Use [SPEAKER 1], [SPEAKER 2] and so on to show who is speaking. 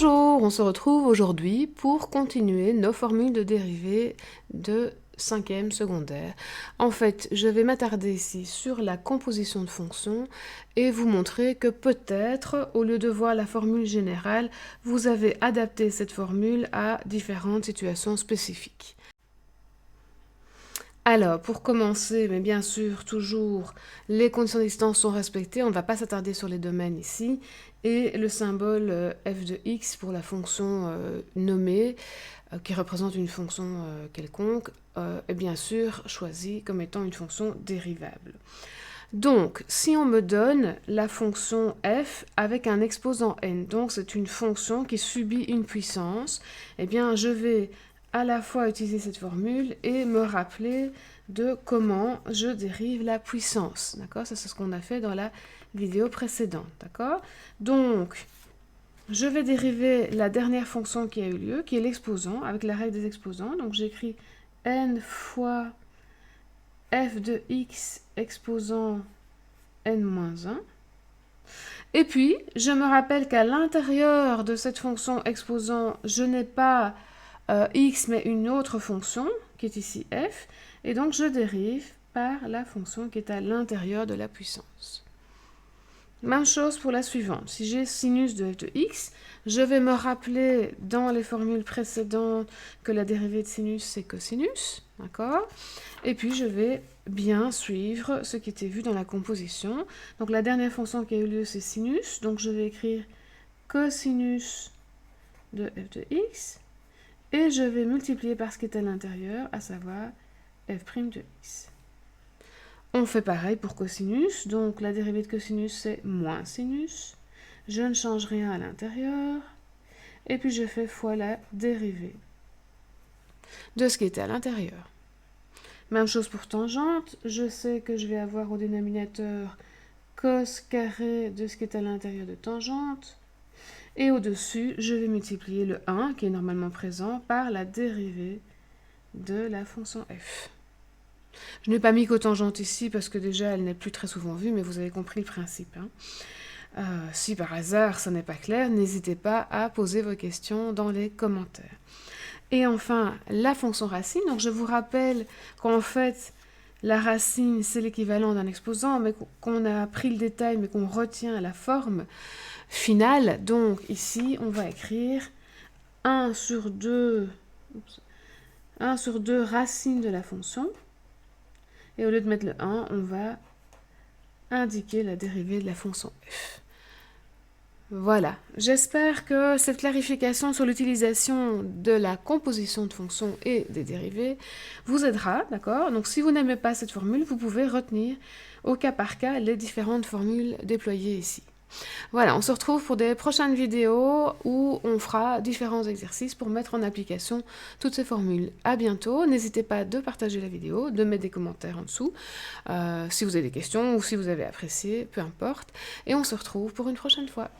[SPEAKER 1] Bonjour, on se retrouve aujourd'hui pour continuer nos formules de dérivées de 5e secondaire. En fait, je vais m'attarder ici sur la composition de fonctions et vous montrer que peut-être, au lieu de voir la formule générale, vous avez adapté cette formule à différentes situations spécifiques. Alors, pour commencer, mais bien sûr, toujours, les conditions de distance sont respectées. On ne va pas s'attarder sur les domaines ici. Et le symbole f de x pour la fonction nommée, qui représente une fonction quelconque, est bien sûr choisi comme étant une fonction dérivable. Donc, si on me donne la fonction f avec un exposant n, donc c'est une fonction qui subit une puissance, eh bien je vais à la fois utiliser cette formule et me rappeler de comment je dérive la puissance, d'accord? Ça, c'est ce qu'on a fait dans la vidéo précédente, d'accord? Donc, je vais dériver la dernière fonction qui a eu lieu, qui est l'exposant, avec la règle des exposants. Donc, j'écris n fois f de x exposant n-1. Et puis, je me rappelle qu'à l'intérieur de cette fonction exposant, je n'ai pas x, mais une autre fonction, qui est ici f, et donc je dérive par la fonction qui est à l'intérieur de la puissance. Même chose pour la suivante. Si j'ai sinus de f de x, je vais me rappeler dans les formules précédentes que la dérivée de sinus, c'est cosinus, d'accord? Et puis je vais bien suivre ce qui était vu dans la composition. Donc la dernière fonction qui a eu lieu, c'est sinus, donc je vais écrire cosinus de f de x, et je vais multiplier par ce qui est à l'intérieur, à savoir f' de x. On fait pareil pour cosinus, donc la dérivée de cosinus c'est moins sinus. Je ne change rien à l'intérieur, et puis je fais fois la dérivée de ce qui était à l'intérieur. Même chose pour tangente, je sais que je vais avoir au dénominateur cos carré de ce qui est à l'intérieur de tangente, et au-dessus, je vais multiplier le 1, qui est normalement présent, par la dérivée de la fonction f. Je n'ai pas mis cotangente ici, parce que déjà, elle n'est plus très souvent vue, mais vous avez compris le principe. Si par hasard, ça n'est pas clair, n'hésitez pas à poser vos questions dans les commentaires. Et enfin, la fonction racine. Donc, je vous rappelle qu'en fait, la racine, c'est l'équivalent d'un exposant, mais qu'on a pris le détail, mais qu'on retient la forme finale. Donc, ici, on va écrire 1 sur 2 racines de la fonction. Et au lieu de mettre le 1, on va indiquer la dérivée de la fonction f. Voilà, j'espère que cette clarification sur l'utilisation de la composition de fonctions et des dérivées vous aidera, d'accord? Donc si vous n'aimez pas cette formule, vous pouvez retenir au cas par cas les différentes formules déployées ici. Voilà, on se retrouve pour des prochaines vidéos où on fera différents exercices pour mettre en application toutes ces formules. À bientôt, n'hésitez pas de partager la vidéo, de mettre des commentaires en dessous, si vous avez des questions ou si vous avez apprécié, peu importe. Et on se retrouve pour une prochaine fois.